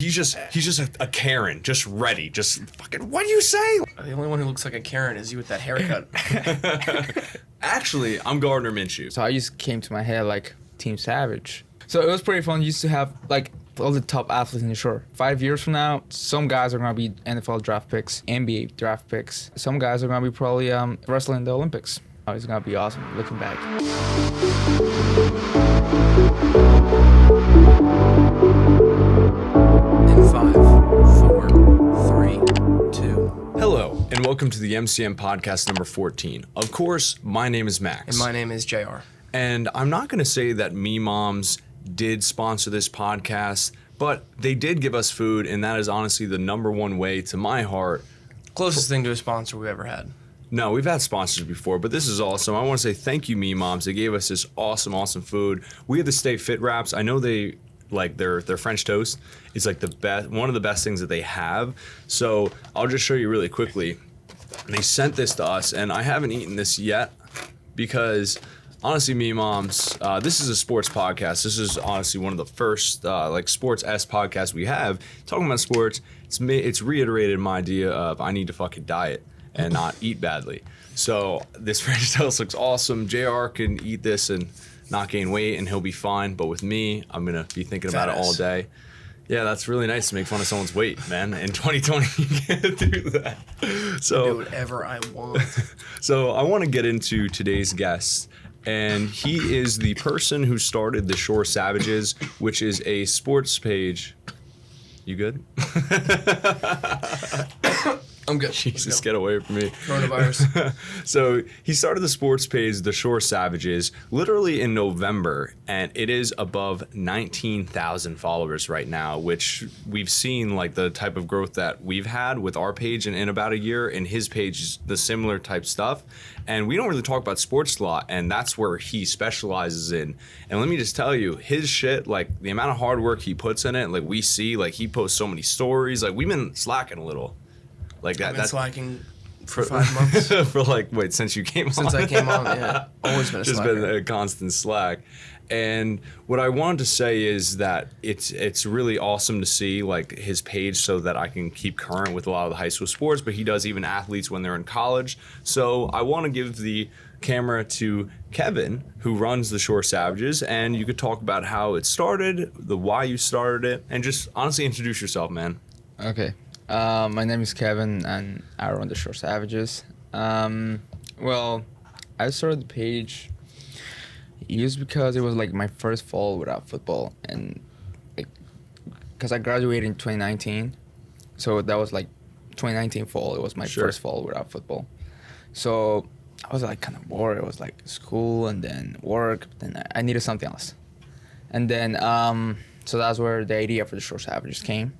He's just a Karen, just ready, just fucking. What do you say? The only one who looks like a Karen is you with that haircut. Actually, I'm Gardner Minshew. So I just came to my head like Team Savage. So it was pretty fun. Used to have like all the top athletes in the shore. 5 years from now, some guys are gonna be NFL draft picks, NBA draft picks. Some guys are gonna be probably wrestling in the Olympics. Oh, it's gonna be awesome looking back. In 5, 4, 3, 2. Hello, and welcome to the MCM podcast number 14. Of course, my name is Max. And my name is JR. And I'm not going to say that Me Moms did sponsor this podcast, but they did give us food, and that is honestly the number one way to my heart. Closest thing to a sponsor we've ever had. No, we've had sponsors before, but this is awesome. I want to say thank you, Me Moms. They gave us this awesome food. We had the Stay Fit wraps. I know they like their French toast is like the best, one of the best things that they have. So I'll just show you really quickly. They sent this to us, and I haven't eaten this yet because honestly, Me Moms, this is a sports podcast. This is honestly one of the first like sports-esque podcasts we have talking about sports. It's reiterated my idea of I need to fucking diet and not eat badly. So this French toast looks awesome. JR can eat this and not gain weight, and he'll be fine. But with me, I'm gonna be thinking about it all day. Yeah, that's really nice to make fun of someone's weight, man. In 2020, you can't do that. So Do whatever I want. So I want to get into today's guest, and he is the person who started the Shore Savages, which is a sports page. You good? I'm good. Jesus, get away from me. Coronavirus. So he started the sports page, the Shore Savages, literally in November, and it is above 19,000 followers right now, which we've seen like the type of growth that we've had with our page in about a year, and his page is the similar type stuff. And we don't really talk about sports a lot, and that's where he specializes in. And let me just tell you, his shit, like the amount of hard work he puts in it, like we see, like he posts so many stories, like we've been slacking a little. Like that. I've been slacking for 5 months. For like, wait, since you came on? Since I came on, yeah. Always been a Just slacker. been a constant slack. And what I wanted to say is that it's really awesome to see like his page so that I can keep current with a lot of the high school sports, but he does even athletes when they're in college. So I want to give the camera to Kevin, who runs the Shore Savages, and you could talk about how it started, the why you started it, and just honestly introduce yourself, man. Okay. My name is Kevin, and I run the Shore Savages. Well, I started the page used because it was like my first fall without football, and because I graduated in 2019, so that was like 2019 fall. It was my first fall without football, so I was like kind of bored. It was like school and then work. Then I needed something else, and then so that's where the idea for the Shore Savages came.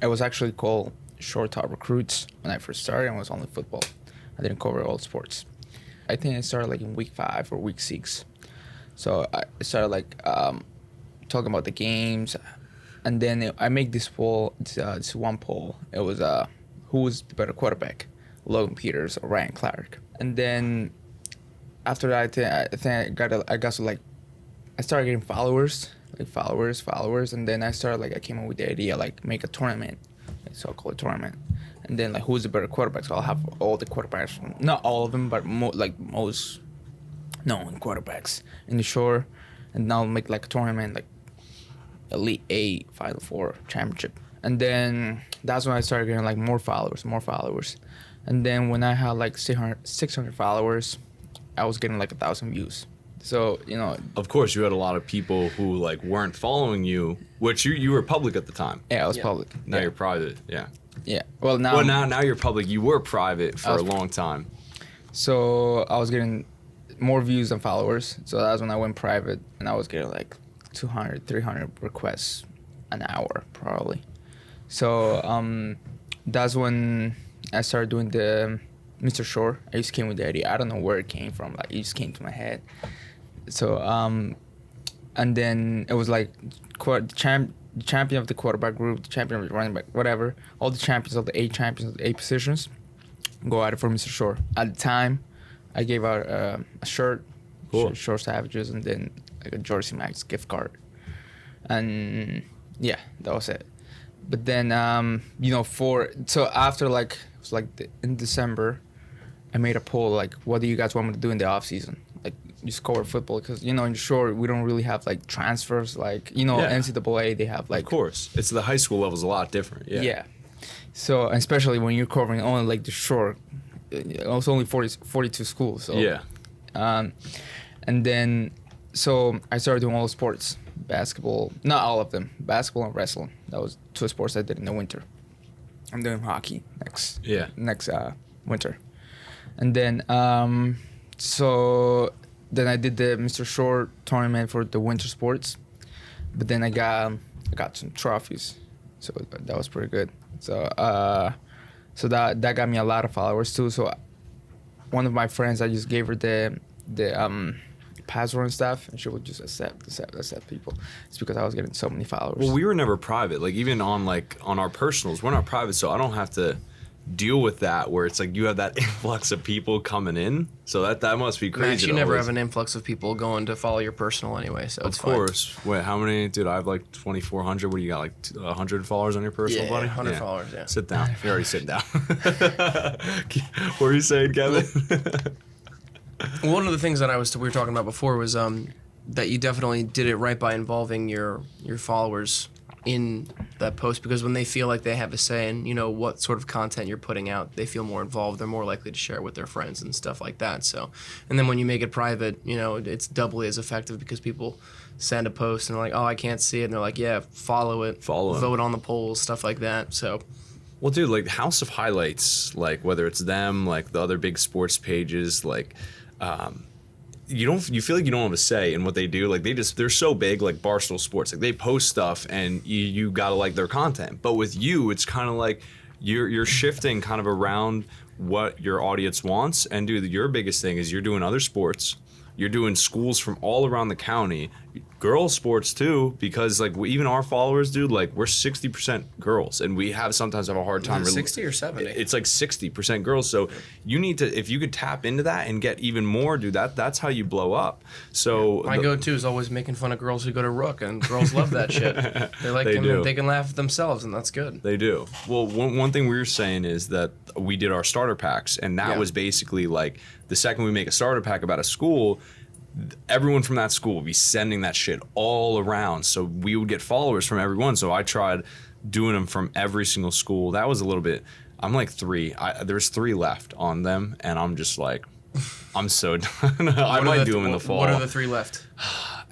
It was actually called Shore Top Recruits when I first started, and it was only football. I didn't cover all sports. I think I started like in week 5 or week 6. So I started like talking about the games, and then I make this poll, this one poll. It was who was the better quarterback, Logan Peters or Ryan Clark. And then after that, I think I got to like, I started getting followers, and then I came up with the idea like make a tournament, a so-called tournament, and then like who's the better quarterback. So I'll have all the quarterbacks, not all of them, but most known quarterbacks in the Shore, and now make like a tournament, like Elite 8, Final 4 championship. And then that's when I started getting like more followers. And then when I had like 600 followers, I was getting like 1,000 views. So, you know, of course you had a lot of people who like weren't following you, which you were public at the time. Yeah, I was public. Now you're private. Yeah. Well, now you're public. You were private for a long time. So I was getting more views than followers. So that's when I went private, and I was getting like 200, 300 requests an hour probably. So that's when I started doing the Mr. Shore. I just came with the idea. I don't know where it came from. Like, it just came to my head. So, and then it was like the champion of the quarterback group, the champion of the running back, whatever. All the champions of the 8 champions of the 8 positions go at it for Mr. Shore. At the time, I gave out a shirt, cool. Shore Savages, and then like a Jersey Max gift card. And yeah, that was it. but then so after like it was like in December, I made a poll like, what do you guys want me to do in the off season? Like just cover football because in short we don't really have like transfers like NCAA they have like Of course, it's the high school level's a lot different. Yeah. So especially when you're covering only like the short, it's only 42 schools. So Yeah. And then so I started doing all sports, basketball, not all of them, basketball and wrestling. That was 2 sports I did in the winter. I'm doing hockey next winter, and then so then I did the Mr. Short tournament for the winter sports, but then I got some trophies, so that was pretty good. So so that got me a lot of followers too. So one of my friends, I just gave her the password and stuff, and she would just accept people. It's because I was getting so many followers. Well, we were never private. Like even on our personals, we're not private, so I don't have to deal with that where it's like you have that influx of people coming in. So that must be crazy. Max, you never have an influx of people going to follow your personal anyway, so it's fine. Of course. Wait, how many? Dude, I have like 2,400. What do you got? Like 100 followers on your personal, buddy? 100 followers, yeah. Sit down. You're already sitting down. What were you saying, Kevin? One of the things that we were talking about before was that you definitely did it right by involving your followers in that post, because when they feel like they have a say in what sort of content you're putting out, they feel more involved. They're more likely to share it with their friends and stuff like that. So, and then when you make it private, it's doubly as effective because people send a post and they're like, oh, I can't see it, and they're like, yeah, follow it, vote on the polls, stuff like that. So. Well, dude, like House of Highlights, like whether it's them, like the other big sports pages, like you feel like you don't have a say in what they do. Like they're so big, like Barstool Sports, like they post stuff and you gotta like their content. But with you, it's kind of like you're shifting kind of around what your audience wants. And dude, your biggest thing is you're doing other sports. You're doing schools from all around the county, girls sports too, because like even our followers, dude, like we're 60% girls, and we sometimes have a hard time. 60 or 70? It's like 60% girls. So you need to, if you could tap into that and get even more, dude, that's how you blow up. So my go-to is always making fun of girls who go to Rook, and girls love that shit. They can laugh at themselves, and that's good. They do. Well, one thing we were saying is that we did our starter packs, and that was basically like the second we make a starter pack about a school, everyone from that school would be sending that shit all around. So we would get followers from everyone. So I tried doing them from every single school. That was a little bit, I'm like 3. There's 3 left on them, and I'm just like, I'm so done. I might do them in the fall. What are the 3 left?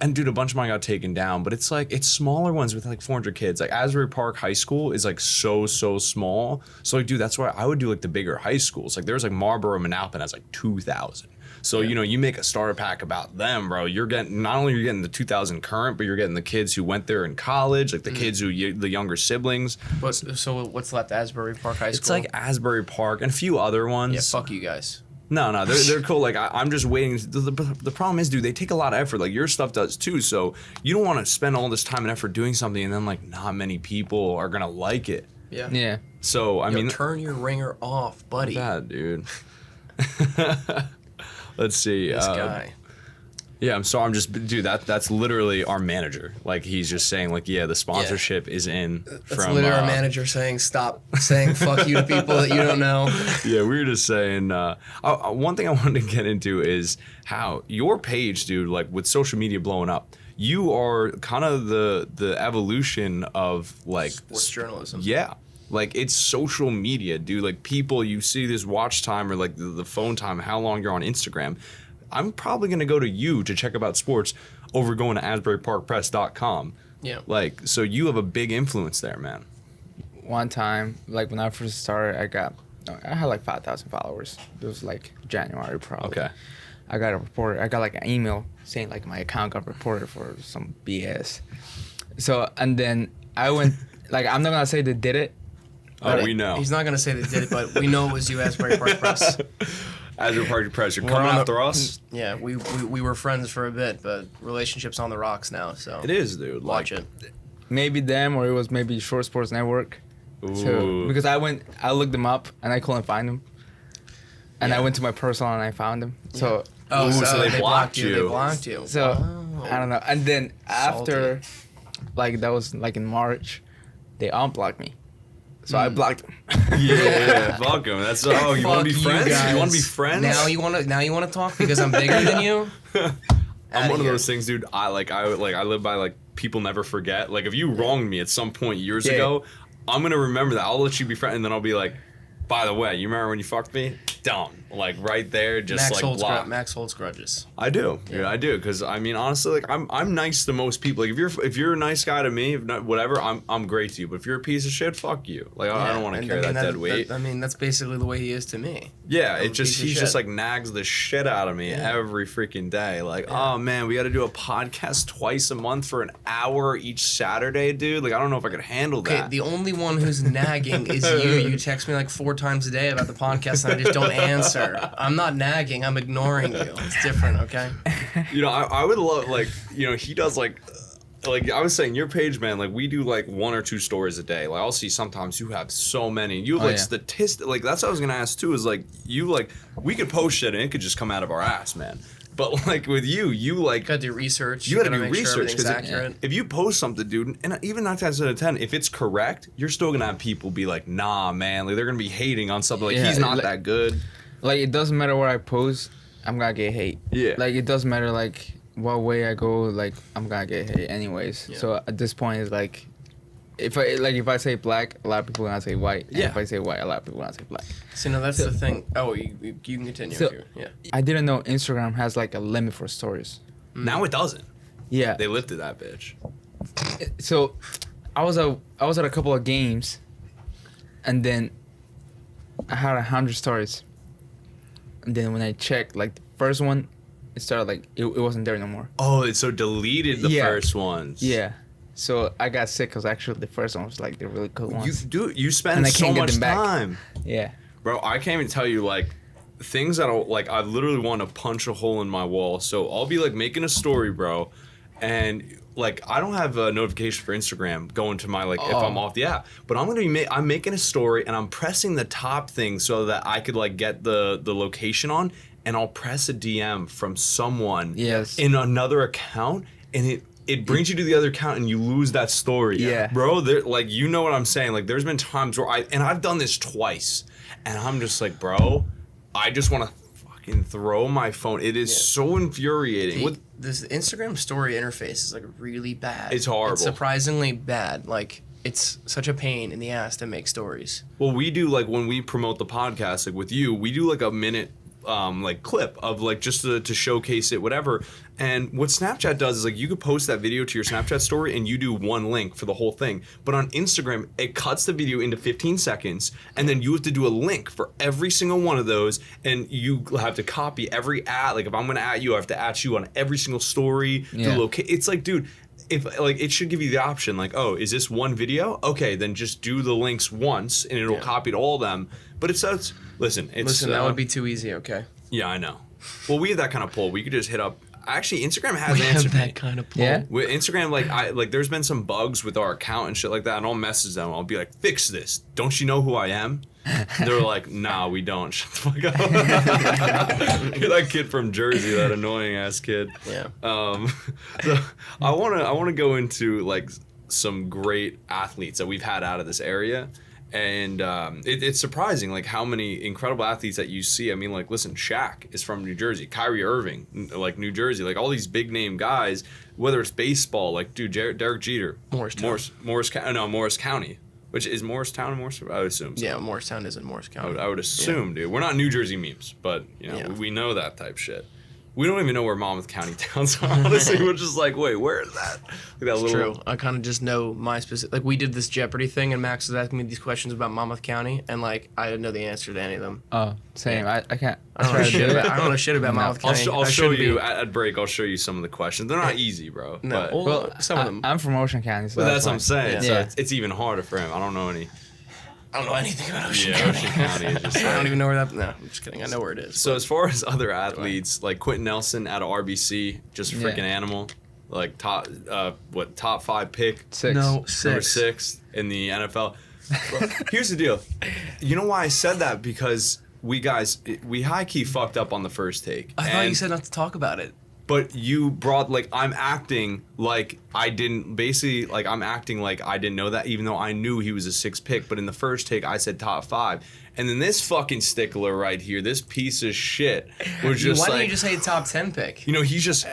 And dude, a bunch of mine got taken down, but it's like, it's smaller ones with like 400 kids. Like Asbury Park High School is like so small. So like, dude, that's why I would do like the bigger high schools. Like there's like Marlboro, Manalapan has like 2,000. So, you make a starter pack about them, bro. You're getting, not only are you getting the 2,000 current, but you're getting the kids who went there in college, like the kids the younger siblings. So what's left? Asbury Park High School? It's like Asbury Park and a few other ones. Yeah, fuck you guys. No, they're cool. Like I'm just waiting. The problem is, dude, they take a lot of effort. Like your stuff does too. So you don't want to spend all this time and effort doing something, and then like not many people are gonna like it. Yeah. Yeah. So I mean, turn your ringer off, buddy. Bad, dude. Let's see. This guy. Yeah, I'm sorry. Dude, that's literally our manager. Like he's just saying, like, yeah, the sponsorship is in. That's literally our manager saying, stop saying fuck you to people that you don't know. Yeah, we were just saying. One thing I wanted to get into is how your page, dude, like with social media blowing up, you are kind of the evolution of like sports journalism. Yeah. Like it's social media, dude. Like people, you see this watch time or like the phone time, how long you're on Instagram. I'm probably gonna go to you to check about sports over going to AsburyParkPress.com. Yeah. Like, so you have a big influence there, man. One time, like when I first started, I had like 5,000 followers. It was like January probably. Okay. I got like an email saying like my account got reported for some BS. So, and then I went, like I'm not gonna say they did it. Oh, we know. He's not going to say they did it, but we know it was you, Asbury Park Press. Asbury Park Press, you're coming after us? Yeah, we were friends for a bit, but relationship's on the rocks now, so. It is, dude. Watch it. Maybe them, or it was maybe Short Sports Network. Ooh. So, because I looked them up, and I couldn't find them. And I went to my personal, and I found them. So. Oh, so they blocked you. They blocked you. So, wow. I don't know. And then after, like that was like in March, they unblocked me. So I blocked them. Yeah, fuck him. That's you want to be friends? You want to be friends? Now you want to talk because I'm bigger than you? I'm one of those things, dude. I live by like people never forget. Like if you wronged me at some point years ago, I'm gonna remember that. I'll let you be friends, and then I'll be like, by the way, you remember when you fucked me? Done. Like right there, just block. Max holds grudges. I do, dude. I do, because I mean, honestly, like I'm nice to most people. Like if you're a nice guy to me, if not, whatever, I'm great to you. But if you're a piece of shit, fuck you. Like I don't want to carry that dead weight. I mean, that's basically the way he is to me. Yeah, he's just like nags the shit out of me every freaking day. Like, oh man, we got to do a podcast twice a month for an hour each Saturday, dude. Like I don't know if I could handle that. Okay, the only one who's nagging is you. You text me like 4 times a day about the podcast, and I just don't answer. I'm not nagging. I'm ignoring you. It's different, okay? You know, I would love, like, you know, he does like I was saying, your page, man, like we do like 1 or 2 stories a day. Like I'll see sometimes you have so many. You have like statistics. Like that's what I was gonna ask too. Is like you like we could post shit and it could just come out of our ass, man. But like with you like gotta do research. You gotta do research because if you post something, dude, and even 9 times out of 10, if it's correct, you're still gonna have people be like, nah, man, like they're gonna be hating on something. Like he's not that good. Like it doesn't matter what I post, I'm gonna get hate. Yeah. Like it doesn't matter like what way I go, like I'm gonna get hate anyways. Yeah. So at this point, it's like, if I say black, a lot of people are gonna say white. And if I say white, a lot of people are gonna say black. See, no, that's the thing. Oh, you can continue. So, I didn't know Instagram has like a limit for stories. Now it doesn't. Yeah. They lifted that bitch. So, I was at a couple of games, and then I had 100 stories. And then when I checked, like the first one, it started like it wasn't there no more. Oh, it so deleted the first ones. Yeah. So I got sick because actually the first one was like the really good ones. You spend so much time. Yeah. Bro, I can't even tell you like things that I literally want to punch a hole in my wall. So I'll be like making a story, bro, and like I don't have a notification for Instagram going to my if I'm off the app, but I'm making a story and I'm pressing the top thing so that I could like get the location on, and I'll press a DM from someone in another account, and it brings you to the other account and you lose that story. Yeah. Bro, like you know what I'm saying? Like there's been times where I've done this twice, and I'm just like, bro, I just want to fucking throw my phone. It is so infuriating. This Instagram story interface is like really bad. It's horrible. It's surprisingly bad. Like it's such a pain in the ass to make stories. Well, we do like when we promote the podcast, like with you, we do like a minute like clip of like just to showcase it, whatever. And what Snapchat does is like you could post that video to your Snapchat story and you do one link for the whole thing. But on Instagram, it cuts the video into 15 seconds, and then you have to do a link for every single one of those, and you have to copy every ad. Like if I'm gonna at you, I have to at you on every single story. It's like, dude, if like it should give you the option, like, oh, is this one video? Okay, then just do the links once and it'll copy to all of them. But it says, listen, that would be too easy, okay? Yeah, I know. Well, we have that kind of pull. We could just hit up. Actually, Instagram has answered me. Kind of pull. Yeah. With Instagram, there's been some bugs with our account and shit like that, and I'll message them. I'll be like, fix this. Don't you know who I am? They're like, nah, we don't. Shut the fuck up. You're that kid from Jersey, that annoying ass kid. Yeah. So I wanna go into like some great athletes that we've had out of this area. And it's surprising, like, how many incredible athletes that you see. I mean, like, listen, Shaq is from New Jersey. Kyrie Irving, like, New Jersey. Like, all these big-name guys, whether it's baseball, like, dude, Derek Jeter. Morris County. Which is Morristown, I would assume. So. Yeah, Morristown is in Morris County. I would assume, dude. We're not New Jersey memes, but, you know, we know that type shit. We don't even know where Monmouth County towns are. Honestly, we're just like, wait, where is that? It's true. I kind of just know my specific. Like we did this Jeopardy thing, and Max was asking me these questions about Monmouth County, and like I didn't know the answer to any of them. Oh, same. I can't. I don't know shit about Monmouth County. I'll show you at break. I'll show you some of the questions. They're not easy, bro. No, but, well, some of them. I'm from Ocean County, so that's what I'm saying. Yeah. So it's even harder for him. I don't know anything about Ocean County. Ocean County is just I don't even know where that. No, I'm just kidding. I know where it is. So as far as other athletes, like Quentin Nelson out of RBC, just a freaking animal. Like top 5 pick? 6. No, 6. Number 6 in the NFL. Bro, here's the deal. You know why I said that? Because we high key fucked up on the first take. I thought you said not to talk about it. But you brought, like, I'm acting like I didn't, basically, like, I'm acting like I didn't know that, even though I knew he was a 6th pick. But in the first take, I said top 5. And then this fucking stickler right here, this piece of shit, was just Why like, didn't you just say top 10 pick? you know, he's just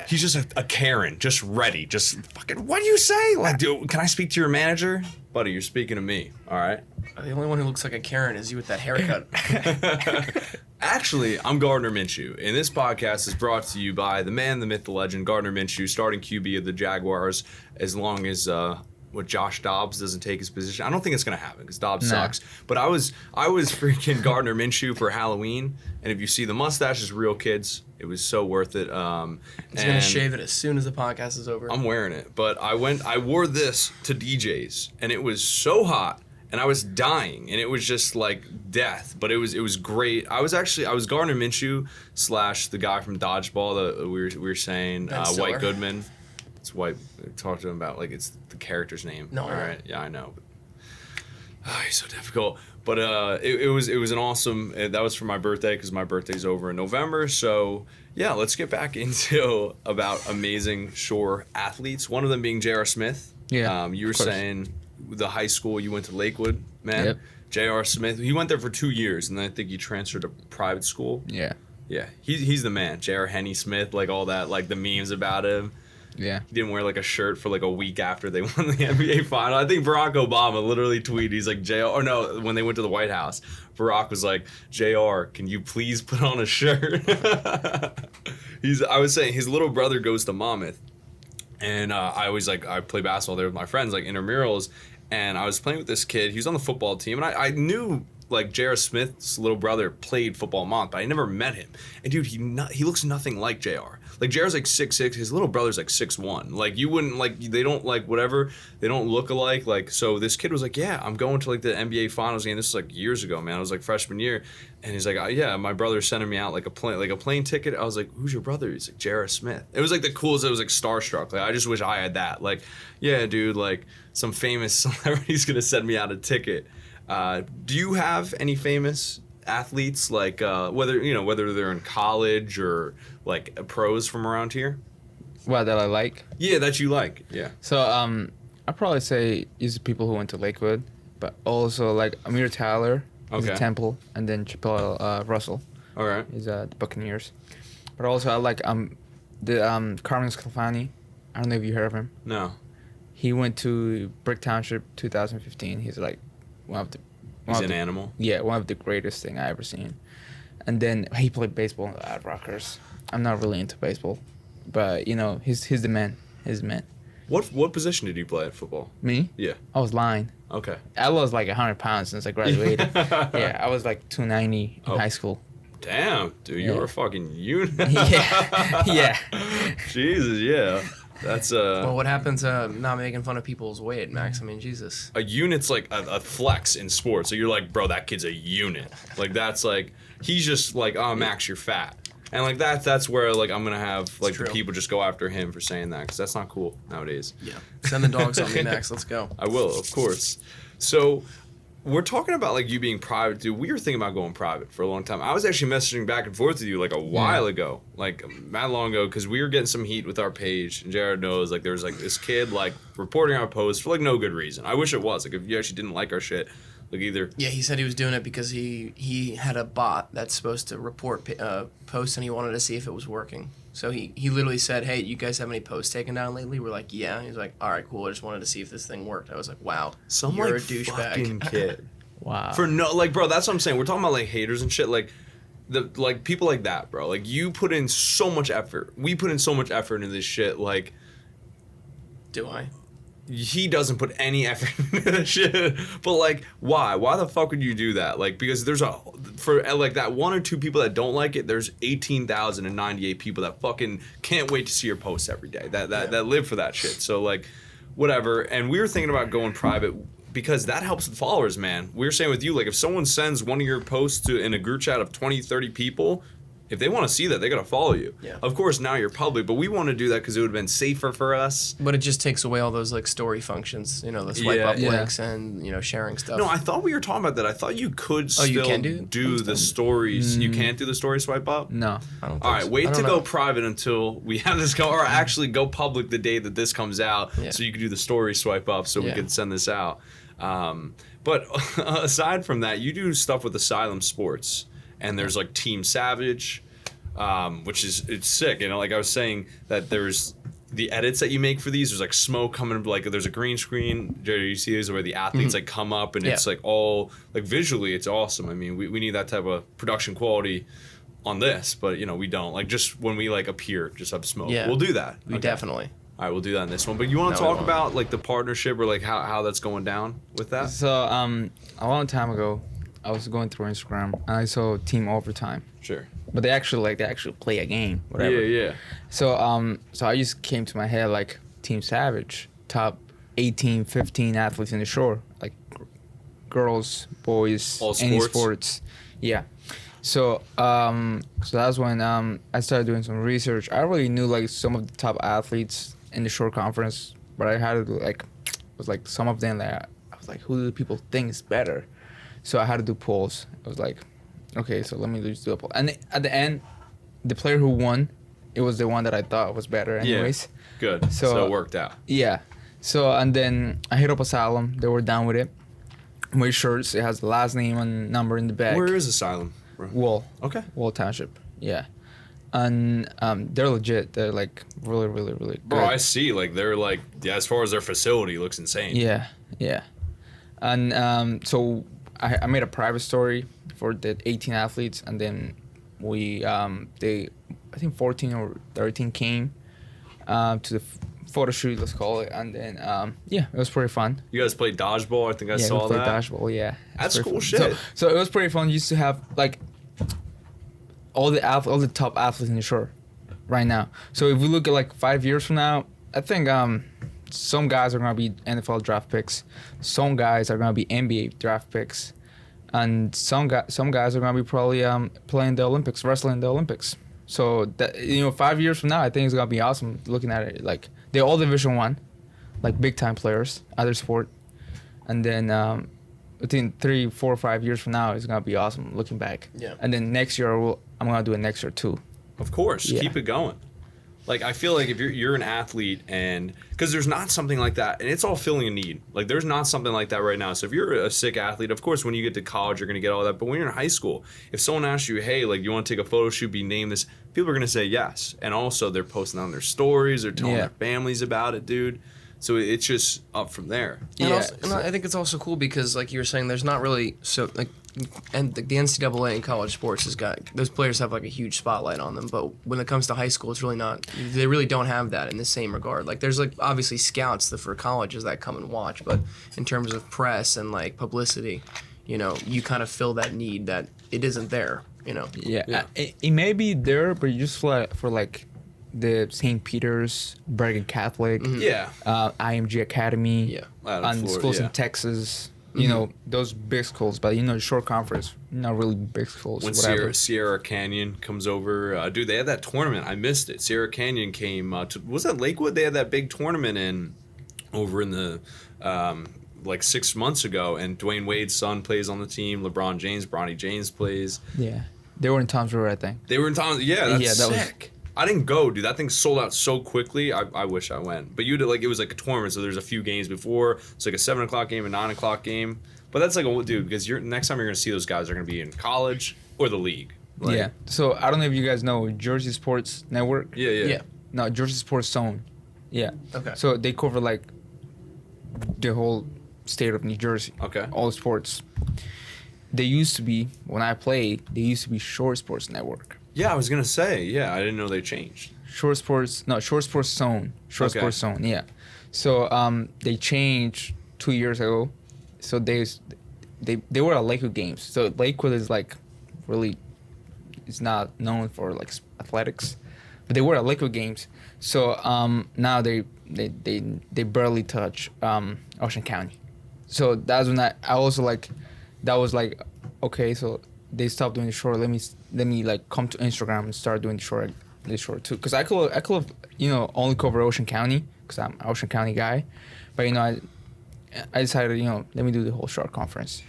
a Karen, just ready, just fucking, what do you say? Like, dude, can I speak to your manager? Buddy, you're speaking to me, all right? The only one who looks like a Karen is you with that haircut. Actually, I'm Gardner Minshew, and this podcast is brought to you by the man, the myth, the legend, Gardner Minshew, starting QB of the Jaguars, as long as Josh Dobbs doesn't take his position. I don't think it's gonna happen because Dobbs sucks. But I was freaking Gardner Minshew for Halloween, and if you see the mustache is real, kids. It was so worth it. He's gonna shave it as soon as the podcast is over. I'm wearing it, but I wore this to DJ's, and it was so hot. And I was dying, and it was just like death. But it was great. I was Gardner Minshew / the guy from Dodgeball that we were saying, White Goodman. It's White. Talk to him about, like, it's the character's name. No, all right, yeah, I know. But, he's so difficult. But it was an awesome. That was for my birthday because my birthday's over in November. So yeah, let's get back into about amazing shore athletes. One of them being J.R. Smith. Yeah, you were saying. The high school you went to Lakewood, man. Yep. J.R. Smith, he went there for 2 years, and then I think he transferred to private school. Yeah. Yeah, he's the man. J.R. Henny Smith, like all that, like the memes about him. Yeah. He didn't wear like a shirt for like a week after they won the NBA final. I think Barack Obama literally tweeted, he's like, JR, or no, when they went to the White House, Barack was like, JR, can you please put on a shirt? I was saying his little brother goes to Monmouth. And I play basketball there with my friends, like intramurals, and I was playing with this kid. He was on the football team, and I knew, like, J.R. Smith's little brother played football in Mont, but I never met him. And dude, he looks nothing like J.R. Like, J.R.'s like 6'6", his little brother's like 6'1". Like, you wouldn't, like, they don't, like, whatever, they don't look alike. Like, so this kid was like, yeah, I'm going to, like, the NBA Finals game. This was like years ago, man. I was like freshman year. And he's like, yeah, my brother's sending me out like a plane ticket. I was like, who's your brother? He's like, J.R. Smith. It was like the coolest. It was like starstruck. Like, I just wish I had that. Like, yeah, dude, like some famous celebrity's gonna send me out a ticket. Do you have any famous athletes, like whether they're in college or like pros from around here? What, that I like? Yeah, that you like. Yeah. So I'd probably say it's the people who went to Lakewood, but also like Amir Tyler. He's Okay. at Temple, and then Chappelle Russell. All right. He's at the Buccaneers. But also I like the Carmen Scalfani. I don't know if you heard of him. No. He went to Brick Township 2015. He's like He's an animal. Yeah, one of the greatest thing I ever seen. And then he played baseball at Rutgers. I'm not really into baseball, but you know he's the man. He's the man. What position did you play at football? Me? Yeah. I was line. Okay. I lost like 100 pounds since I graduated. Yeah, I was like 290 in high school. Damn, dude, you Yeah. were a fucking unit. Yeah, yeah. Jesus, yeah. That's Well, what happens not making fun of people's weight, Max? I mean, Jesus. a unit's like a flex in sports. So you're like, bro, that kid's a unit. Like that's like he's just like, oh, Max, you're fat. And like that's where like I'm gonna have like the true. people just go after him for saying that because that's not cool nowadays. Yeah. Send the dogs on me, Max. Let's go. I will, of course. So we're talking about like you being private, dude. We were thinking about going private for a long time. I was actually messaging back and forth with you like a while ago, like mad long ago, because we were getting some heat with our page. And Jared knows like there was like this kid like reporting our posts for like no good reason. I wish it was like if you actually didn't like our shit, like either. Yeah, he said he was doing it because he had a bot that's supposed to report posts and he wanted to see if it was working. So he literally said, hey, you guys have any posts taken down lately? We're like, yeah. He's like, all right, cool. I just wanted to see if this thing worked. I was like, wow, Some you're like a douchebag. fucking kid. Wow. For no, like, bro, that's what I'm saying. We're talking about like haters and shit. Like, like people like that, bro. Like, you put in so much effort. We put in so much effort into this shit. Like, Do I? he doesn't put any effort into this shit. But like, why? Why the fuck would you do that? Like, because there's for like that one or two people that don't like it. There's 18,098 people that fucking can't wait to see your posts every day. That live for that shit. So like, whatever. And we were thinking about going private. Because that helps with followers, man. We were saying with you, like, if someone sends one of your posts in a group chat of 20, 30 people, If they want to see that, they got to follow you. Yeah. Of course, now you're public, but we want to do that because it would have been safer for us. But it just takes away all those like story functions, you know, the swipe up Yeah. links and, you know, sharing stuff. No, I thought we were talking about that. I thought you could still you can do the stories. You can't do the story swipe up? No. I don't think All right, so. wait I to don't go know. private until we have this go, or actually go public the day that this comes out, Yeah. so you can do the story swipe up, so we Yeah. can send this out. But aside from that, you do stuff with Asylum Sports, and there's like Team Savage, which is it's sick. You know, like I was saying that there's the edits that you make for these. There's like smoke coming, like there's a green screen. You see these where the athletes like come up, and it's Yeah. like all like visually, it's awesome. I mean, we need that type of production quality on this, but you know we don't like just when we like appear, just have smoke. Yeah. We'll do that. We Okay. definitely. All right, we'll do that in this one. But you want to No, we talk won't. about like the partnership or like how that's going down with that? So a long time ago, I was going through Instagram and I saw Team Overtime, Sure. but they actually play a game, whatever. Yeah. So so I just came to my head like Team Savage, top 18, 15 athletes in the shore, like girls, boys, All any sports? sports. Yeah. So so that's when I started doing some research. I already knew like some of the top athletes in the shore conference, but I had to do like was like some of them that I was like, who do people think is better? So I had to do polls. I was like, okay, so let me just do a poll. And at the end, the player who won, it was the one that I thought was better anyways. Good. So- So it worked out. Yeah. So and then I hit up Asylum. They were down with it. My shirts, it has the last name and number in the back. Where is Asylum, bro? Wall. Okay. Wall Township. Yeah. And they're legit. They're like really, really, really good. Bro, I see. Like they're like as far as their facility looks insane. Yeah, yeah. And so I made a private story for the 18 athletes, and then we I think 14 or 13 came to the photo shoot, let's call it, and then yeah, it was pretty fun. You guys played dodgeball. I think I Yeah, saw we played that. dodgeball. Yeah, That's It's pretty cool fun. shit. So it was pretty fun. Used to have like all the top athletes in the shore right now. So if we look at like 5 years from now, I think some guys are gonna be NFL draft picks, some guys are gonna be NBA draft picks, and some guys are gonna be probably playing the Olympics, wrestling the Olympics. So that 5 years from now, I think it's gonna be awesome looking at it. Like they're all Division One, like big time players, other sport, and then I think 3, 4, 5 years from now, it's gonna be awesome looking back. Yeah. And then next year, I'm gonna do it next year too. Of course, Yeah. keep it going. Like I feel like if you're an athlete and because there's not something like that and it's all filling a need. Like there's not something like that right now. So if you're a sick athlete, of course when you get to college you're gonna get all that. But when you're in high school, if someone asks you, hey, like you want to take a photo shoot, be named this, people are gonna say yes. And also they're posting on their stories, they're telling Yeah. their families about it, dude. So it's just up from there. And, Yeah, also, and I think it's also cool because, like you were saying, there's not really and the NCAA in college sports has got those players have like a huge spotlight on them. But when it comes to high school, it's really not. They really don't have that in the same regard. Like there's like obviously scouts that for colleges that come and watch, but in terms of press and like publicity, you kind of fill that need that it isn't there. Yeah, Yeah. it may be there, but just for like the St. Peter's, Bergen Catholic, Yeah. IMG Academy, Yeah. Out of and Florida, schools yeah. in Texas. Those big schools, but the short conference, not really big schools. When whatever. Sierra Canyon comes over, dude, they had that tournament. I missed it. Sierra Canyon came was that Lakewood? They had that big tournament over in the like 6 months ago, and Dwayne Wade's son plays on the team. LeBron James, Bronny James plays. Yeah, they were in Tom's River, I think. They were in town. Yeah, that's Yeah, that was- sick. I didn't go, dude. That thing sold out so quickly. I wish I went. But it was like a tournament, so there's a few games before. It's like a 7:00 game, a 9:00 game. But that's like dude, because next time you're gonna see those guys are gonna be in college or the league. Like, Yeah. So I don't know if you guys know Jersey Sports Network. Yeah. Yeah. No, Jersey Sports Zone. Yeah. Okay. So they cover like the whole state of New Jersey. Okay. All sports. They used to be when I played. They used to be Shore Sports Network. Yeah, I was gonna say. Yeah, I didn't know they changed. Shore Sports Zone. Shore Okay. Sports Zone. Yeah. So they changed 2 years ago. So they were at Lakewood games. So Lakewood is like really, it's not known for like athletics, but they were at Lakewood games. So now they barely touch Ocean County. So that's when I also like, that was like, okay, so they stopped doing the shore. Let me let me like come to Instagram and start doing the short too. Cause I could have only cover Ocean County, cause I'm an Ocean County guy, but I decided let me do the whole short conference.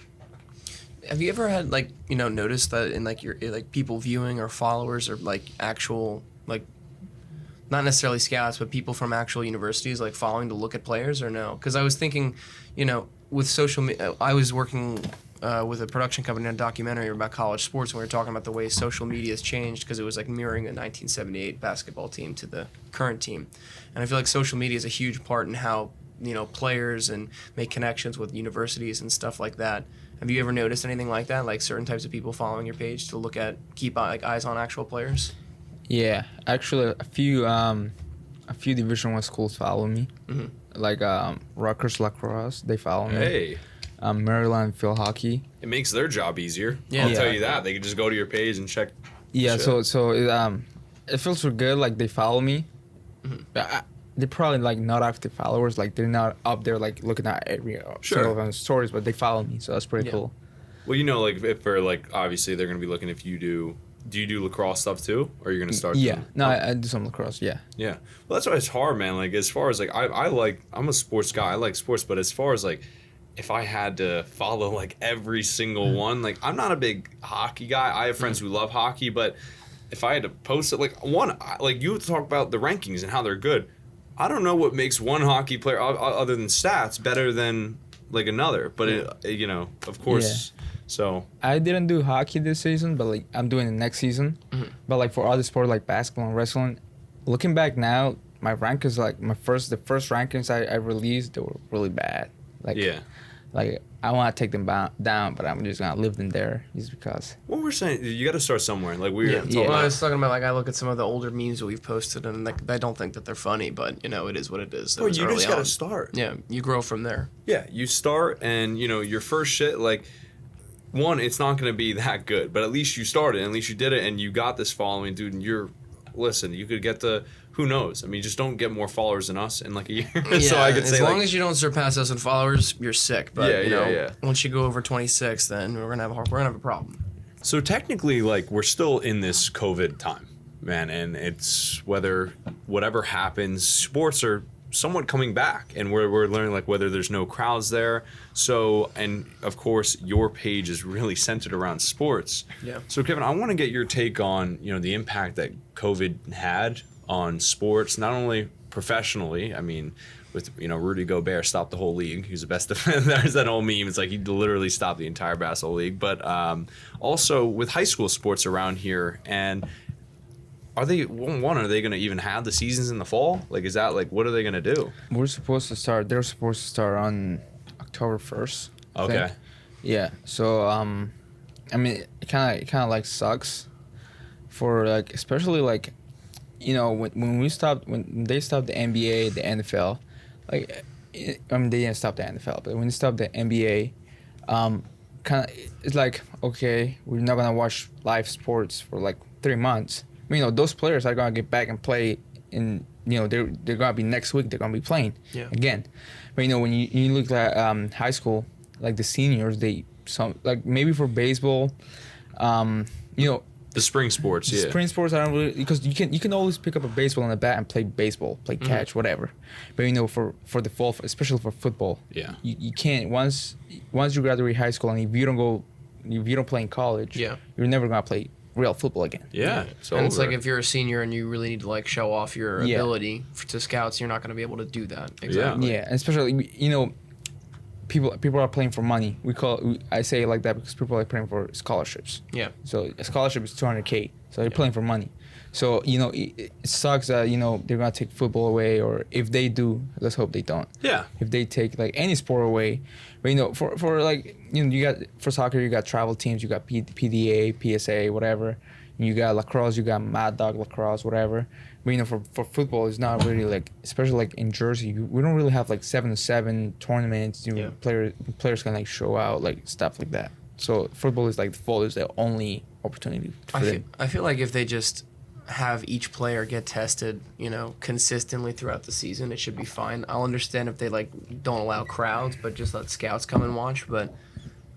Have you ever had like noticed that in like your like people viewing or followers or like actual like not necessarily scouts but people from actual universities like following to look at players or no? Because I was thinking, with social media, I was working with a production company on a documentary about college sports, and we were talking about the way social media has changed because it was like mirroring a 1978 basketball team to the current team, and I feel like social media is a huge part in how players and make connections with universities and stuff like that. Have you ever noticed anything like that, like certain types of people following your page to keep like eyes on actual players? Yeah, actually, a few Division I schools follow me, like Rutgers Lacrosse. They follow me. Hey, Maryland Field Hockey. it makes their job easier. Yeah. I'll Yeah. tell you that. They can just go to your page and check. Yeah, shit. so it feels so good. Like they follow me. They're probably like not active followers. Like they're not up there like looking at every single of stories, but they follow me. So that's pretty cool. Well, like if for like obviously they're gonna be looking if you do. Do you do lacrosse stuff too, or are you gonna start? Yeah, doing- no, I do some lacrosse. Yeah. Yeah. Well, that's why it's hard, man. Like as far as like I'm a sports guy. I like sports, but as far as like if I had to follow like every single one, like I'm not a big hockey guy. I have friends who love hockey, but if I had to post it, like you talk about the rankings and how they're good. I don't know what makes one hockey player other than stats better than like another, but of course. Yeah. So I didn't do hockey this season, but like I'm doing it next season. But like for other sports like basketball and wrestling, looking back now, my rankings like the first rankings I released, they were really bad. Like I want to take them down, but I'm just gonna leave them there just because. what we're saying, you got to start somewhere. Like we were Yeah. talking Well, I about. was talking about like I look at some of the older memes that we've posted, and like I don't think that they're funny, but it is what it is. That Well, was you early just got to on. start. Yeah, you grow from there. Yeah, you start and your first shit like one, it's not going to be that good, but at least you started, at least you did it and you got this following, dude, and you could get who knows? I mean, just don't get more followers than us in like a year. Yeah, So I could say as long as you don't surpass us in followers, you're sick. But Yeah. once you go over 26, then we're gonna have a problem. So technically like we're still in this COVID time, man, and it's whatever happens, sports are somewhat coming back and we're learning like whether there's no crowds there. So, and of course your page is really centered around sports. Yeah. So Kevin, I want to get your take on, the impact that COVID had on sports, not only professionally, I mean, with, Rudy Gobert stopped the whole league. He was the best defender. There's that old meme. It's like he literally stopped the entire basketball league, but also with high school sports around here. And are they going to even have the seasons in the fall? Like, is that like, what are they going to do? They're supposed to start on October 1st. I Okay. think. Yeah. So I mean, it kind of like sucks for like, especially like, when they stopped the NBA, the NFL, like, I mean, they didn't stop the NFL, but when they stopped the NBA, kind of, it's like, okay, we're not gonna watch live sports for like 3 months. I mean, those players are gonna get back and play in, they're gonna be next week. They're gonna be playing again. But when you look at high school, like the seniors, like maybe for baseball, The spring sports, yeah. spring sports, I don't really, because you can always pick up a baseball and a bat and play baseball, play catch, whatever. But for the fall, especially for football, Yeah. you can't once you graduate high school and if you don't play in college, you're never gonna play real football again. Yeah. And it's like if you're a senior and you really need to like show off your Yeah. ability to scouts, you're not going to be able to do that. Exactly. Yeah, and especially people are playing for money. I say it like that because people are playing for scholarships. Yeah. So a scholarship is $200K. So they're playing for money. So it sucks that they're gonna take football away, or if they do, let's hope they don't. Yeah. If they take like any sport away, but for like you got for soccer you got travel teams, you got PDA, PSA, whatever. You got lacrosse, you got Mad Dog lacrosse, whatever. But for football, it's not really like, especially like in Jersey, we don't really have like 7-7 tournaments. Players can like show out like stuff like that. So football is like the fall is the only opportunity for them. I feel like if they just have each player get tested, consistently throughout the season, it should be fine. I'll understand if they like don't allow crowds, but just let scouts come and watch. But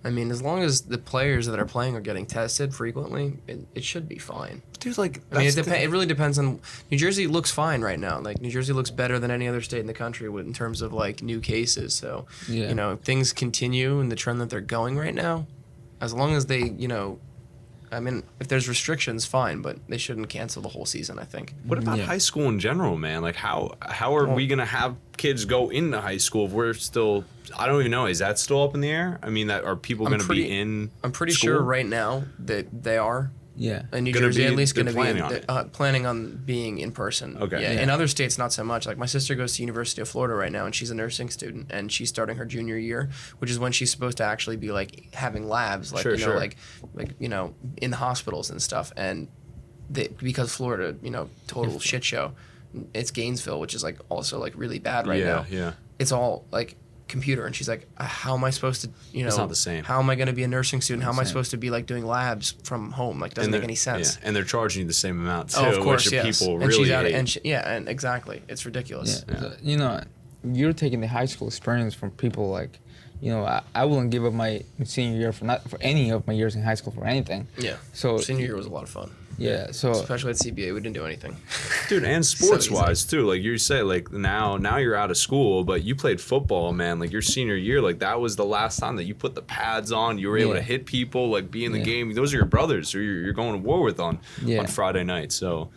I mean, as long as the players that are playing are getting tested frequently, it should be fine. Dude, like, I mean, it really depends on. New Jersey looks fine right now. Like, New Jersey looks better than any other state in the country in terms of, like, new cases. So, Yeah. if things continue in the trend that they're going right now, as long as they, I mean, if there's restrictions, fine, but they shouldn't cancel the whole season, I think. What about Yeah. high school in general, man? Like, how are we gonna have kids go into high school if we're still? I don't even know. Is that still up in the air? I mean, are people gonna be in? I'm pretty school? sure right now that they are. Yeah. In New Gonna Jersey, be- at least, they're going to be planning on it. planning on being in person. Okay. Yeah. Yeah. In other states, not so much. Like my sister goes to University of Florida right now, and she's a nursing student, and she's starting her junior year, which is when she's supposed to actually be like having labs, like Sure, sure. like in the hospitals and stuff. And because Florida, total shit show. It's Gainesville, which is like also like really bad right now. Yeah. It's all like computer, and she's like, how am I supposed to It's not the same. how am I going to be a nursing student, how am I Same. supposed to be like doing labs from home, like doesn't make any sense. Yeah. And they're charging you the same amount too, Oh, of course, which yes. people and really she's out hate. and exactly, it's ridiculous. Yeah. So, you're taking the high school experience from people like, I wouldn't give up my senior year for any of my years in high school for anything. Yeah. So Senior year was a lot of fun, yeah. So especially at CBA. We didn't do anything. Dude, and So sports easy. wise too. Like you say, like now you're out of school, but you played football, man. Like your senior year, like that was the last time that you put the pads on. You were able to Yeah. hit people, like be in the Yeah. game. Those are your brothers who you're going to war with on Yeah. Friday night. So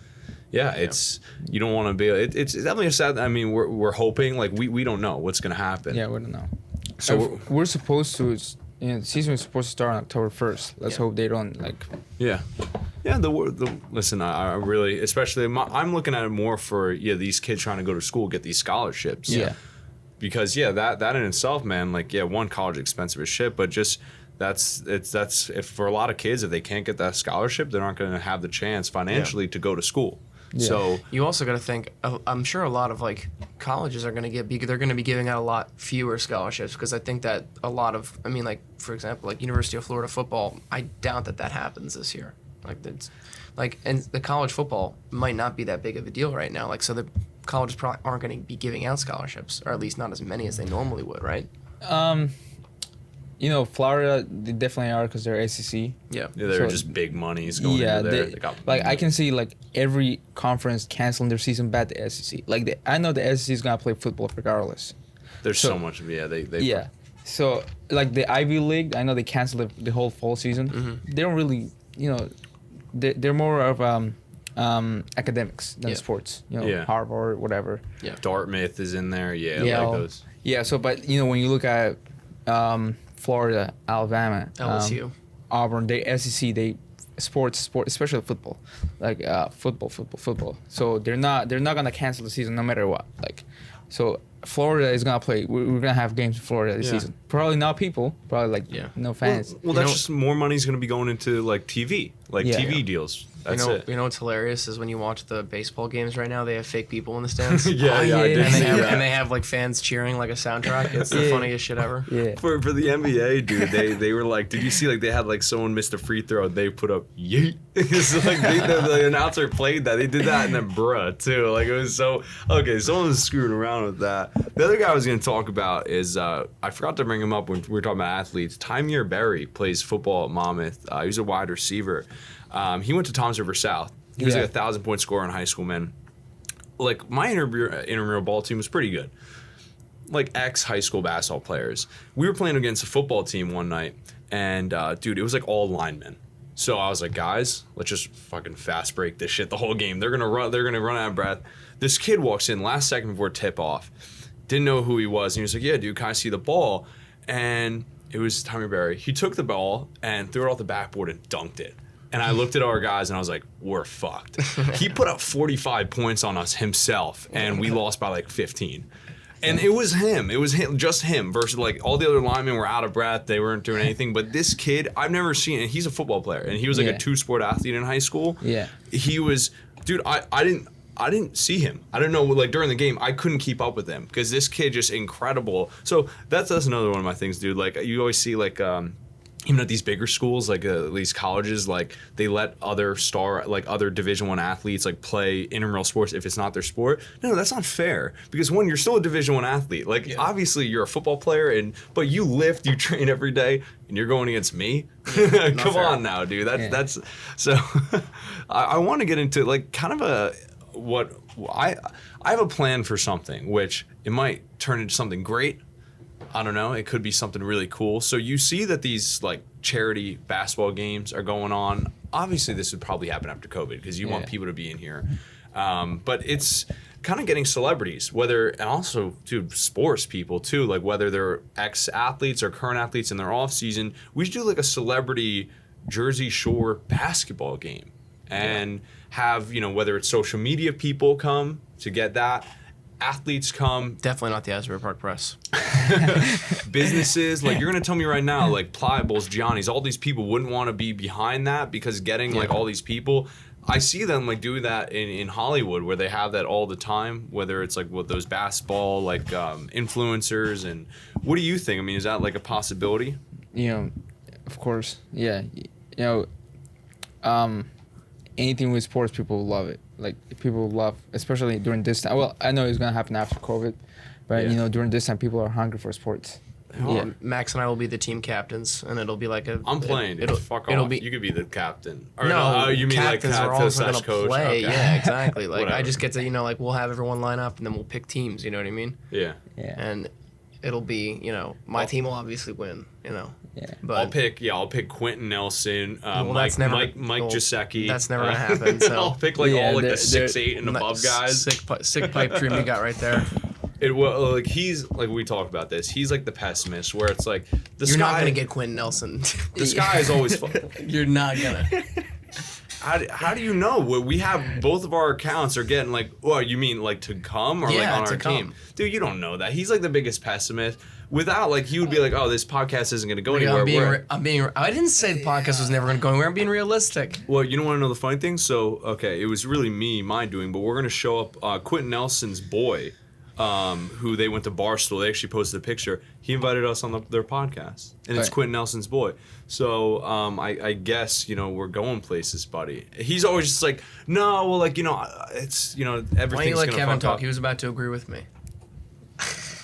yeah, it's you don't want to be. It's definitely a sad. I mean, we're hoping like we don't know what's gonna happen. yeah, we don't know. So So we're supposed to. The season is supposed to start on October 1st. Let's Yeah. hope they don't like. Yeah, yeah. Listen, I really, especially, I'm looking at it more for these kids trying to go to school, get these scholarships. Yeah. Because that in itself, man, like one, college is expensive as shit, but just that's if for a lot of kids, if they can't get that scholarship, they're not going to have the chance financially to go to school. Yeah. So You also got to think. I'm sure a lot of like colleges are going to they're going to be giving out a lot fewer scholarships, because I think that a lot of, I mean, like for example, like University of Florida football, I doubt that happens this year. And the college football might not be that big of a deal right now. Like, so the colleges probably aren't going to be giving out scholarships, or at least not as many as they normally would, right? Florida, they definitely are because they're ACC. Yeah. they're So- just big monies going Yeah, into there. they, They got like I can see like every conference canceling their season but the SEC. Like I know the SEC is gonna play football regardless. There's so- so much. Yeah, they Yeah. So like the Ivy League, I know they canceled the whole fall season. Mm-hmm. They don't really, they're more of academics than Yeah. sports. Yeah. Harvard, whatever. Dartmouth is in there. Yeah, Yeah. like those. Yeah. So, but when you look at Florida, Alabama, LSU. Auburn, they SEC, they sport, especially football, like football. So they're not gonna cancel the season no matter what. Like, so Florida is gonna play. We're gonna have games in Florida this Yeah. season. Probably not people. Probably like no fans. Well, that's just more money's going to be going into like TV, like Yeah. TV deals. That's it. You know what's hilarious is when you watch the baseball games right now, they have fake people in the stands. Yeah, yeah, I yeah. did And they see have that. and they have like fans cheering like a soundtrack. It's the Yeah. funniest shit ever. Yeah. For the NBA, dude, they were like, did you see like they had like someone missed a free throw, they put up yeet. It's like the announcer played that. They did that in the bruh too. Like it was so okay. Someone was screwing around with that. The other guy I was gonna talk about is I forgot to bring him up when we were talking about athletes. Tymir Berry plays football at Monmouth. He was a wide receiver. He went to Toms River South. He was Yeah. like 1,000-point scorer in high school, man. Like my intramural ball team was pretty good. Like ex-high school basketball players. We were playing against a football team one night, and dude, it was like all linemen. So I was like, guys, let's just fucking fast break this shit the whole game. They're gonna run out of breath. This kid walks in last second before tip off. Didn't know who he was, and he was like, yeah, dude, can I see the ball? And it was Tommy Berry. He took the ball and threw it off the backboard and dunked it. And I looked at our guys and I was like, we're fucked. He put up 45 points on us himself, and we lost by like 15. And it was him. It was him, just him, versus like all the other linemen were out of breath. They weren't doing anything. But this kid, I've never seen, and he's a football player, and he was like Yeah. a 2-sport athlete in high school. Yeah. He was, dude, I didn't see him. I don't know, like during the game, I couldn't keep up with him because this kid just incredible. So that's another one of my things, dude. Like you always see like even at these bigger schools, like at these colleges, like they let other other Division I athletes like play intramural sports if it's not their sport. No, that's not fair. Because one, you're still a Division I athlete. Like obviously you're a football player, but you lift, you train every day, and you're going against me. Come on now, dude. That's so. I want to get into like kind of I have a plan for something, which it might turn into something great. I don't know. It could be something really cool. So you see that these like charity basketball games are going on. Obviously, this would probably happen after COVID because you want people to be in here. But it's kind of getting celebrities, and also to sports people too, like whether they're ex-athletes or current athletes in their off season. We should do like a celebrity Jersey Shore basketball game and have, whether it's social media people come to get that. Athletes come. Definitely not the Asbury Park Press. Businesses, like you're going to tell me right now, like Pliables, Gianni's, all these people wouldn't want to be behind that because getting like all these people, I see them like do that in Hollywood where they have that all the time, whether it's like with those basketball like influencers. And what do you think? I mean, is that like a possibility? Of course. Yeah. Anything with sports, people love it. Like people love, especially during this time. Well, I know it's gonna happen after COVID, but during this time, people are hungry for sports. Yeah, Max and I will be the team captains, and it'll be like I'm playing. Fuck it'll off. Be, you could be the captain. Or no, you mean like captains are also gonna coach? play. Okay. Yeah, exactly. Like Whatever. I just get to like we'll have everyone line up, and then we'll pick teams. You know what I mean? Yeah. And it'll be my team will obviously win. Yeah. But I'll pick Quentin Nelson, Mike well, Giuseppe. That's never gonna happen. So I'll pick like all like the 6'8" and above guys. Sick pipe dream you got right there. He's like we talked about this. He's like the pessimist, where it's like You're not gonna get Quentin Nelson. The sky is always fun. You're not gonna. How do you know? We have both of our accounts are getting like. Well, you mean like to come or like on our team? Dude, you don't know that. He's like the biggest pessimist. Without like he would be like, oh, this podcast isn't gonna go anywhere. I didn't say the podcast was never gonna go anywhere. I'm being realistic. Well, you don't want to know the funny thing. So okay, it was really my doing, but we're gonna show up Quentin Nelson's boy. Who they went to Barstool. They actually posted a picture. He invited us on their podcast, and it's Quentin Nelson's boy. So I guess we're going places, buddy. He's always just like, no, well, like it's everything's gonna. Why don't you let Kevin talk? Up. He was about to agree with me.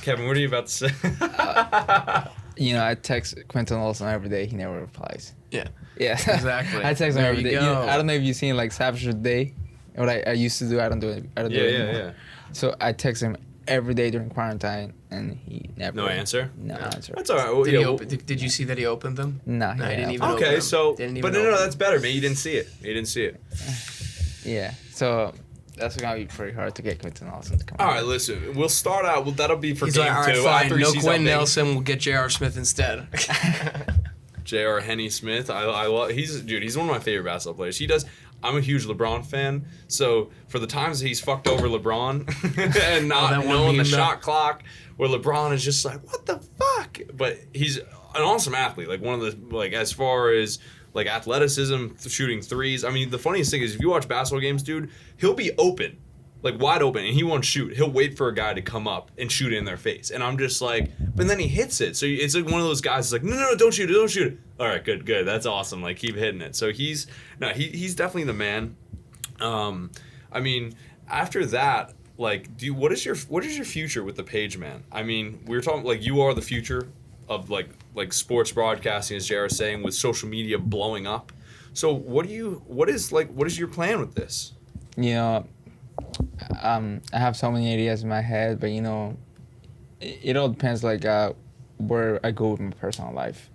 Kevin, what are you about to say? I text Quentin Nelson every day. He never replies. Yeah. Yeah. Exactly. I text him every day. Go. I don't know if you've seen like Savage Day. What I used to do. I don't do it. I don't do it anymore. Yeah. So I text him every day during quarantine, and he never. No answer. No answer. That's all right. Well, Did you see that he opened them? No, he didn't even. Okay, open so them. but no, that's better, man. You didn't see it. Yeah. So that's gonna be pretty hard to get Quentin Nelson to come. All right, listen. We'll start out. Well, that'll be for He's game like, all right, 2. fine. After he No sees Quentin how big- Nelson. We'll get J.R. Smith instead. J.R. Henny Smith. I love. He's one of my favorite basketball players. I'm a huge LeBron fan, so for the times that he's fucked over LeBron and not knowing the shot clock, where LeBron is just like, what the fuck? But he's an awesome athlete. Like one of the as far as like athleticism, shooting threes. I mean, the funniest thing is if you watch basketball games, dude, he'll be open. Like wide open, and he won't shoot. He'll wait for a guy to come up and shoot it in their face. And I'm just like, but then he hits it. So it's like one of those guys that's like, no, don't shoot it. All right, good. That's awesome. Like keep hitting it. So he's definitely the man. I mean, after that, like, what is your future with the page, man? I mean, we were talking like you are the future of like sports broadcasting, as JR is saying, with social media blowing up. So what is your plan with this? I have so many ideas in my head, but it all depends like where I go with my personal life.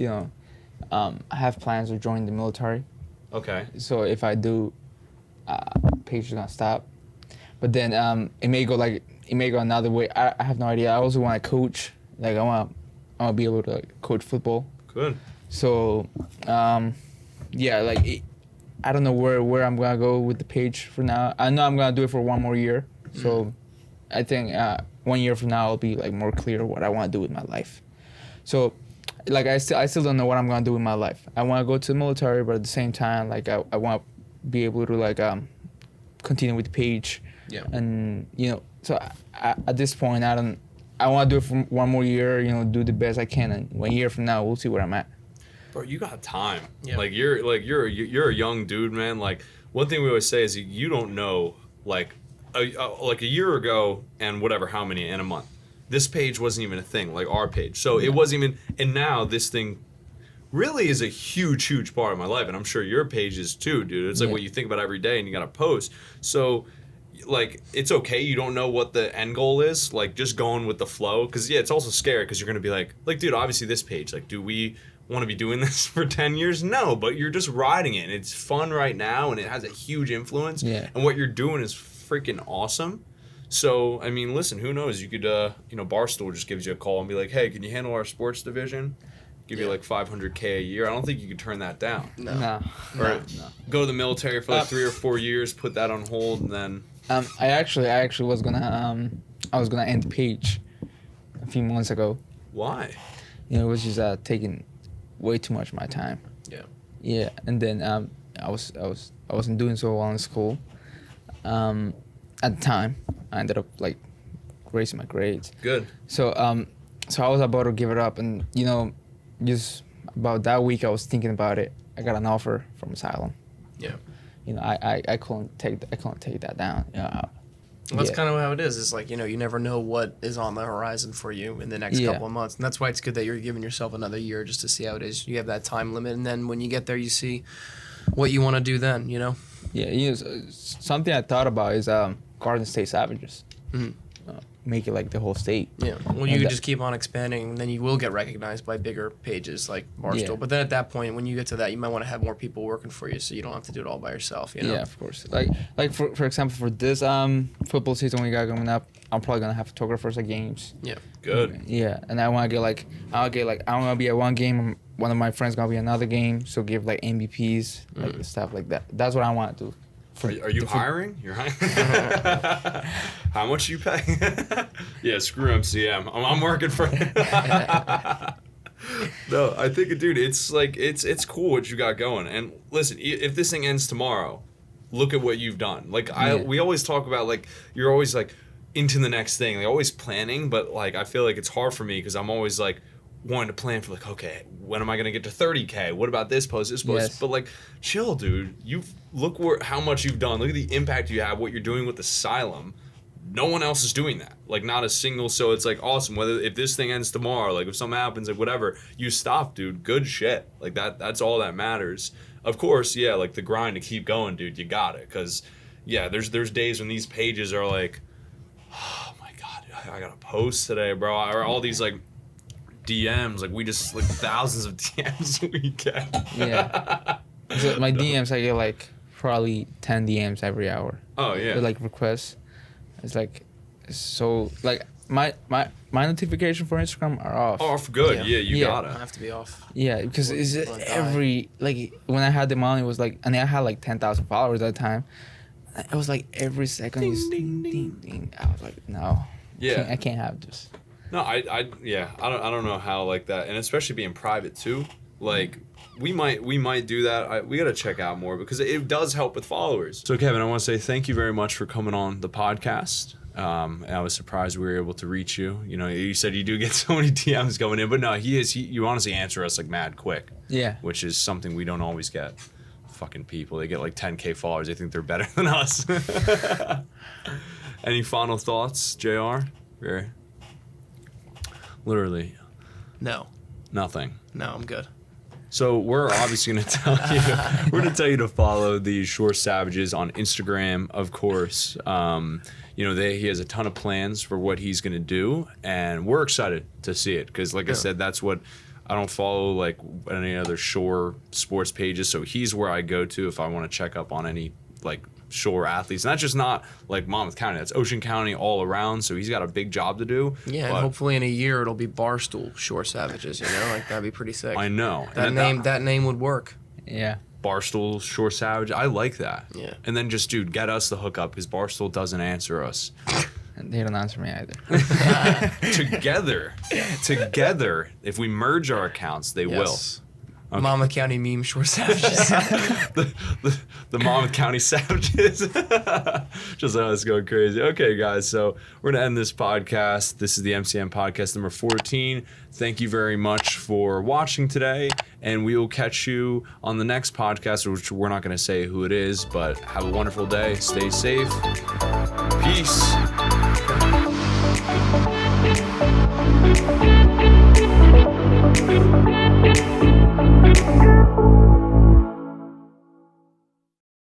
I have plans to join the military. Okay. So if I do, page is gonna stop. But then it may go another way. I have no idea. I also want to coach. Like I want to be able to coach football. Good. So I don't know where I'm gonna go with the page for now. I know I'm gonna do it for one more year. So I think 1 year from now I'll be like more clear what I want to do with my life. So like I still don't know what I'm gonna do with my life. I want to go to the military, but at the same time like I want to be able to like continue with the page. Yeah. And so at this point I want to do it for one more year. Do the best I can, and 1 year from now we'll see where I'm at. Bro, you got time. Yeah. Like you're a young dude, man. Like one thing we always say is you don't know like a year ago and whatever how many in a month. This page wasn't even a thing, like our page. So it wasn't even, and now this thing really is a huge part of my life, and I'm sure your page is too, dude. It's like what you think about every day, and you gotta post. So, like, it's okay. You don't know what the end goal is. Like, just going with the flow, because it's also scary because you're gonna be like, dude, obviously this page. Like, do we want to be doing this for 10 years? No, but you're just riding it. And it's fun right now, and it has a huge influence. Yeah. And what you're doing is freaking awesome. So, I mean, listen, who knows? You could, Barstool just gives you a call and be like, hey, can you handle our sports division? Give you like $500K a year. I don't think you could turn that down. No. Or go to the military for like 3 or 4 years, put that on hold, and then. I actually was gonna end the page a few months ago. Why? It was just taking way too much of my time. Yeah. Yeah, and then I wasn't doing so well in school. At the time, I ended up like raising my grades. Good. So I was about to give it up, and just about that week I was thinking about it. I got an offer from Asylum. Yeah. I couldn't take that down. Well, that's kind of how it is. It's like, you never know what is on the horizon for you in the next couple of months. And that's why it's good that you're giving yourself another year just to see how it is. You have that time limit, and then when you get there, you see what you want to do then, Yeah, something I thought about is Garden State Savages. Mhm. Make it like the whole state. Yeah. Well, you could just keep on expanding, and then you will get recognized by bigger pages like Barstool. Yeah. But then at that point, when you get to that, you might want to have more people working for you, so you don't have to do it all by yourself. Yeah, of course. Like for example, for this football season we got coming up, I'm probably gonna have photographers at games. Yeah. Good. Yeah, and I want to get I'm gonna be at one game. One of my friends gonna be another game. So give like MVPs, like stuff like that. That's what I want to do. Are you hiring? You're hiring? How much you pay? Yeah, screw MCM. I'm working for. No, I think, dude, it's like it's cool what you got going. And listen, if this thing ends tomorrow, look at what you've done. Like we always talk about, like, you're always like into the next thing, like always planning. But like I feel like it's hard for me because I'm always like wanting to plan for like, okay, when am I gonna get to 30K? What about this post? Yes. But like, chill, dude. Look how much you've done. Look at the impact you have. What you're doing with Asylum. No one else is doing that. Like, not a single. So it's like awesome. If this thing ends tomorrow, like if something happens, like whatever, you stop, dude. Good shit. Like that's all that matters. Of course, yeah. Like the grind to keep going, dude. You got it. Cause yeah, there's days when these pages are like, oh my god, I gotta post today, bro. Or all these like DMs, like we just like thousands of DMs we get. Yeah. So my DMs, I get like probably 10 DMs every hour. Oh yeah. They're like requests. It's like so like my notification for Instagram are off. Off good. Yeah, you Yeah. gotta. I have to be off. Yeah, because it's Or die. every like when I had the money, it was like, and I had like 10,000 followers at the time. It was like every second, ding, ding, ding. I was like, no. Yeah. I can't have this. No, I don't know how like that, and especially being private too. Like we might do that. We gotta check out more because it does help with followers. So Kevin, I want to say thank you very much for coming on the podcast. And I was surprised we were able to reach you. You said you do get so many DMs going in, but no, you honestly answer us like mad quick. Yeah. Which is something we don't always get. Fucking people, they get like 10K followers. They think they're better than us. Any final thoughts, JR? Literally No, nothing. I'm good. So we're obviously going to tell you to follow the Shore Savages on Instagram, of course. He has a ton of plans for what he's going to do, and we're excited to see it because, like I said, that's what I don't follow like any other Shore sports pages. So he's where I go to if I want to check up on any like Shore athletes. And that's just not like Monmouth County. That's Ocean County all around. So he's got a big job to do. Yeah, and hopefully in a year it'll be Barstool Shore Savages. Like that'd be pretty sick. I know. That name would work. Yeah. Barstool Shore Savage. I like that. Yeah. And then just, dude, get us the hookup because Barstool doesn't answer us. And they don't answer me either. Together, if we merge our accounts, they will. Okay. Monmouth County meme Shore Savages. the Monmouth County Savages. Just us going crazy. Okay, guys, so we're going to end this podcast. This is the MCM podcast number 14. Thank you very much for watching today, and we will catch you on the next podcast, which we're not going to say who it is, but have a wonderful day. Stay safe. Peace.